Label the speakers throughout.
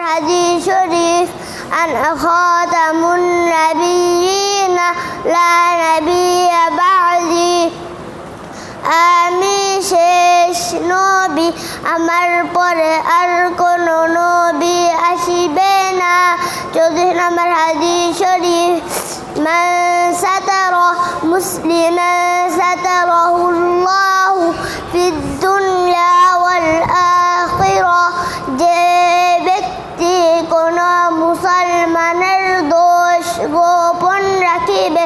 Speaker 1: حديث شريف أنا خاتم النبيين لا نبي بعدي আমি শেষ নবী আমার পরে আর কোনো নবী আসিবে না। 34 নম্বর হাদিস শরীফ মান সাতারা মুসলিমান সাতারাহুল্লাহু ফিদ দুনিয়া ওয়াল আখিরাহ, যে ব্যক্তি কোন মুসলমানের দোষ গোপন রাখিবে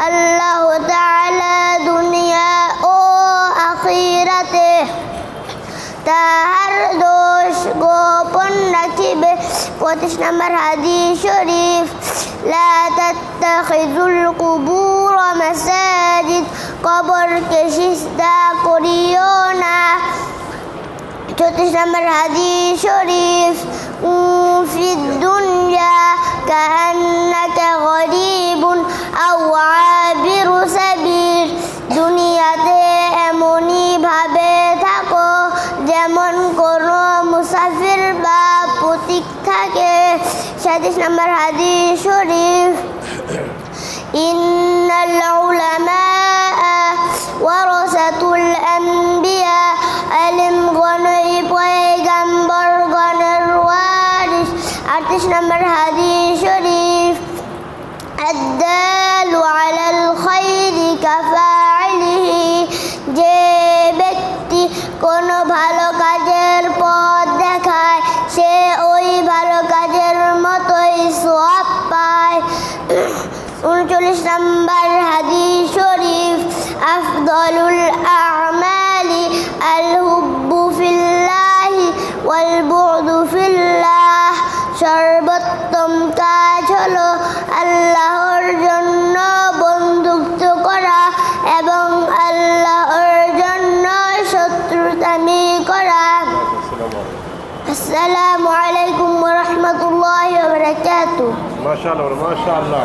Speaker 1: আল্লাহ তাআলা দুনিয়া ও আখিরাতে তাহার দোষ গোপন রাখিবে। 25 নম্বর হাদিস শরীফ লা তাত্তাখিযুল কুবুর মাসাজিদ, কবরকে সিজদা করিও না। 34 নম্বর হাদিস শরীফ ফিদ দুনিয়া কাআন্নাকা গরীবুন আও আবিরু সাবিল, দুনিয়াতে এমনই ভাবে থাকো যেমন কোনো মুসাফির বা পথিক থাকে। 37 নম্বর হাদিস শরীফ ইন্নাল উলামা ওয়ারাসাতুল আম্বিয়া, আলেম গণই পয়গম্বর গণের ওয়ারিস। 38 নম্বর হাদিস শরীফ আদ-দালু আলাল খায়রি কাফাইলিহি, যে ব্যক্তি কোনো ভালো কাজের পথ দেখায় সে ওই ভালো কাজের মতোই সওয়াব পায়। 39 নম্বর হাদিস শরীফ আফদালুল আ'মালি আল হুব্বু ফিল্লাহি ওয়াল বু'দু ফিল্লাহ, সর্বোত্তম কাজ হলো আল্লাহর জন্য বন্ধুত্ব করা এবং আল্লাহর জন্য শত্রুতামি করা। আসসালামু আলাইকুম ওয়া রাহমাতুল্লাহি ওয়া বারাকাতুহু।
Speaker 2: মাশাআল্লাহ মাশাআল্লাহ।